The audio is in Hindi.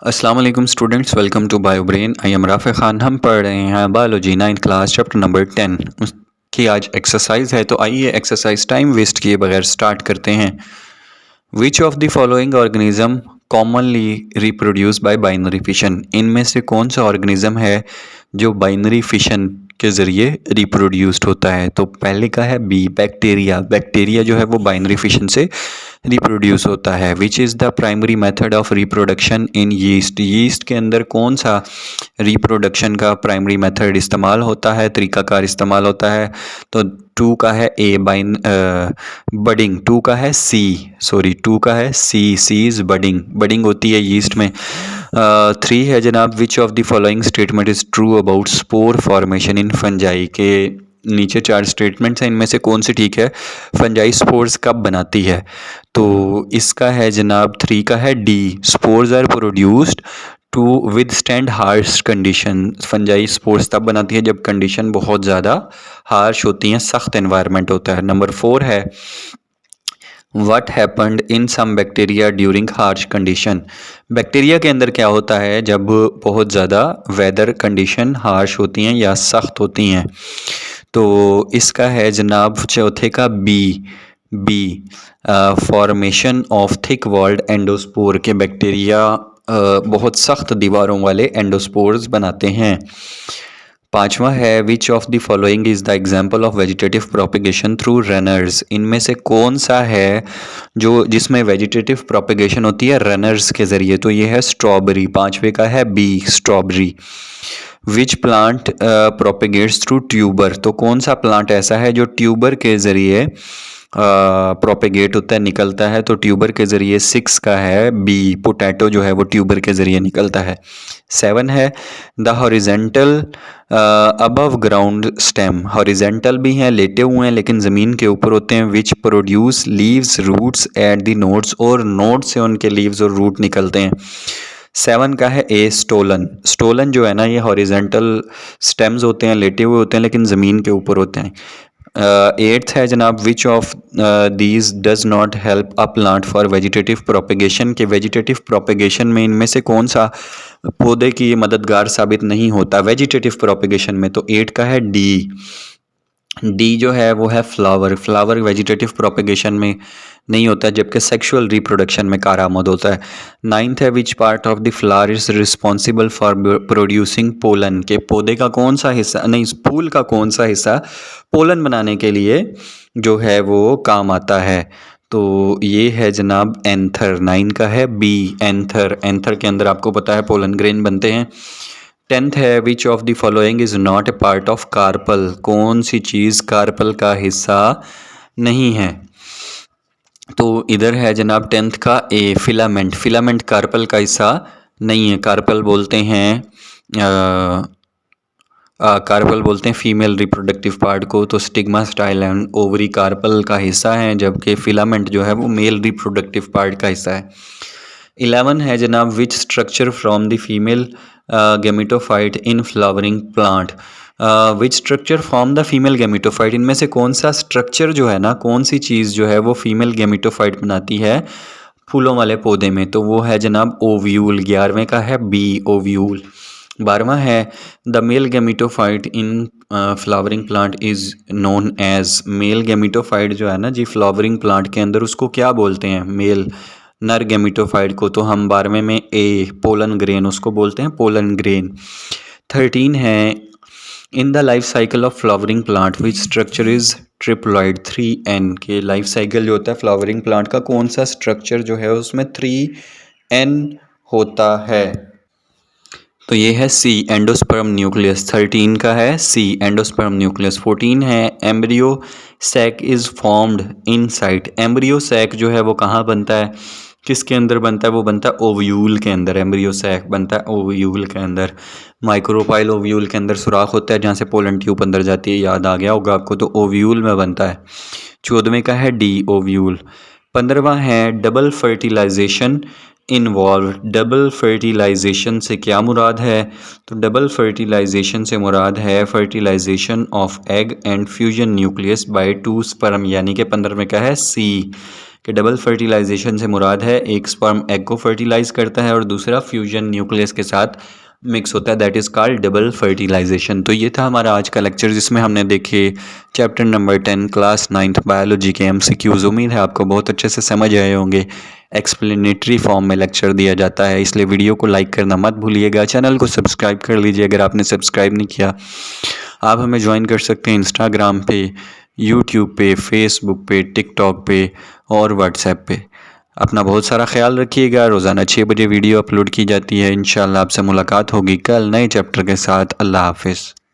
अस्सलाम वालेकुम students, welcome to Bio Brain. I am Rafay Khan. हम पढ़ रहे हैं biology 9th class chapter number 10। उसकी आज एक्सरसाइज है, तो आइए एक्सरसाइज टाइम वेस्ट किए बगैर स्टार्ट करते हैं। विच of the following organism commonly reproduce by binary fission? इनमें से कौन सा ऑर्गेनिज्म है जो बाइनरी फिशन के ज़रिए रिप्रोड्यूस्ड होता है? तो पहले का है बी, बैक्टीरिया। बैक्टीरिया जो है वो बाइनरी फिशन से रिप्रोड्यूस होता है। Which is the primary method of reproduction in yeast? Yeast के अंदर कौन सा रिप्रोडक्शन का प्राइमरी मेथड इस्तेमाल होता है, तरीक़ाकार इस्तेमाल होता है? तो टू का है ए, बडिंग। टू का है सी, सी इज़ बडिंग। बडिंग होती है यीस्ट में। 3 है जनाब, विच of the following statement is true about spore formation in fungi? के नीचे 4 स्टेटमेंट्स हैं, इनमें से कौन सी ठीक है? फंजाई स्पोर्स कब बनाती है? तो इसका है जनाब 3 का है D, spores are produced to withstand harsh condition. Fungi spores तब बनाती है जब कंडीशन बहुत ज़्यादा हार्श होती हैं, सख्त एनवायरनमेंट होता है। नंबर 4 है what happened in some bacteria during harsh condition? Bacteria के अंदर क्या होता है जब बहुत ज़्यादा वेदर कंडीशन हार्श होती हैं या सख्त होती हैं? तो इसका है जनाब चौथे का B, formation of thick walled endospore. के बैक्टीरिया बहुत सख्त दीवारों वाले एंडोस्पोर्स बनाते हैं। 5वां है which of the following is the example of vegetative propagation through runners? इनमें से कौन सा है जो जिसमें वेजिटेटिव प्रोपिगेशन होती है रनर्स के ज़रिए? तो ये है स्ट्रॉबेरी। 5वें का है B, strawberry. Which plant propagates through tuber? तो कौन सा प्लांट ऐसा है जो ट्यूबर के ज़रिए प्रोपिगेट होता है, निकलता है? तो ट्यूबर के ज़रिए 6 का है बी, पोटैटो जो है वो ट्यूबर के ज़रिए निकलता है। 7 है the horizontal above ground stem. Horizontal भी हैं, लेटे हुए हैं लेकिन ज़मीन के ऊपर होते हैं। Which produce leaves roots at the nodes? और नोड से उनके लीव्स और रूट निकलते हैं। 7 का है ए, स्टोलन। स्टोलन जो है ना, ये हॉरिजेंटल स्टेम्स होते हैं, लेटे हुए होते हैं लेकिन ज़मीन के ऊपर होते हैं। 8th है जनाब which of these does not help a plant for vegetative propagation? के वेजिटेटिव प्रोपिगेशन में इनमें से कौन सा पौधे की मददगार साबित नहीं होता वेजिटेटिव प्रोपिगेशन में? तो 8 का है डी जो है वो है फ्लावर। फ्लावर वेजिटेटिव प्रोपिगेशन में नहीं होता जबकि सेक्सुअल रिप्रोडक्शन में कारआमद होता है। 9th है which part of the flower is responsible for producing pollen? के पौधे का कौन सा हिस्सा, नहीं फूल का कौन सा हिस्सा पोलन बनाने के लिए जो है वो काम आता है? तो ये है जनाब एंथर। 9 का है बी, एंथर। एंथर के अंदर आपको पता है पोलन ग्रेन बनते हैं। 10th है which of the following is not a part of carpel? कौन सी चीज़ कार्पल का हिस्सा नहीं है? तो इधर है जनाब 10th का ए, फिलामेंट। फिलामेंट कार्पल का हिस्सा नहीं है। कार्पल बोलते हैं कार्पल बोलते हैं फीमेल रिप्रोडक्टिव पार्ट को। तो stigma, style and ovary carpel का हिस्सा है, जबकि फिलामेंट जो है वो मेल रिप्रोडक्टिव पार्ट का हिस्सा है। 11 है जनाब which structure from the female gametophyte in flowering plant? Which structure from the female gametophyte? इनमें से कौन सा स्ट्रक्चर जो है ना, कौन सी चीज़ जो है वो फीमेल गेमिटोफाइट बनाती है फूलों वाले पौधे में? तो वो है जनाब ओव्यूल। 11वें का है बी, ओव्यूल। 12वां है the male gametophyte in flowering plant is known as? Male gametophyte जो है ना जी फ्लावरिंग प्लांट के अंदर, उसको क्या बोलते हैं? मेल नर गेमिटोफाइट को तो हम 12वें में ए, पोलन ग्रेन, उसको बोलते हैं पोलन ग्रेन। 13 है in the life cycle of flowering plant which structure is triploid? 3N के लाइफ साइकिल जो होता है फ्लावरिंग प्लांट का, कौन सा स्ट्रक्चर जो है उसमें 3N होता है? तो ये है सी, एंडोस्पर्म न्यूक्लियस। 13 का है सी, एंडोस्पर्म न्यूक्लियस। 14 है embryo sac is formed in site? Embryo sac जो है वो कहाँ बनता है, किसके अंदर बनता है? वो बनता है ओव्यूल के अंदर। एम्ब्रियो सैक बनता है ओव्यूल के अंदर। माइक्रोपाइल ओव्यूल के अंदर सुराख होता है जहाँ से पोलन ट्यूब अंदर जाती है, याद आ गया होगा आपको। तो ओव्यूल में बनता है। 14वें का है डी, ओव्यूल। 15वां है double fertilization involve? Double fertilization से क्या मुराद है? तो डबल फर्टिलाइजेशन से मुराद है fertilisation of egg and fusion nucleus by 2 sperm, यानी कि 15 में क्या है सी, कि डबल फर्टिलाइजेशन से मुराद है एक स्पर्म एग को फर्टिलाइज करता है और दूसरा फ्यूजन न्यूक्लियस के साथ मिक्स होता है, that is called double fertilisation. तो ये था हमारा आज का लेक्चर जिसमें हमने देखे chapter number 10 class 9th biology के MCQs। उम्मीद है आपको बहुत अच्छे से समझ आए होंगे। एक्सप्लेनेटरी फॉर्म में लेक्चर दिया जाता है, इसलिए वीडियो को लाइक करना मत भूलिएगा। चैनल को सब्सक्राइब कर लीजिए अगर आपने सब्सक्राइब नहीं किया। आप हमें ज्वाइन कर सकते हैं इंस्टाग्राम पे, यूट्यूब पे, फेसबुक पे, टिकटॉक पे और व्हाट्सएप पे। अपना बहुत सारा ख्याल रखिएगा। रोज़ाना 6 बजे वीडियो अपलोड की जाती है। इंशाल्लाह आपसे मुलाकात होगी कल नए चैप्टर के साथ। अल्लाह हाफिज़।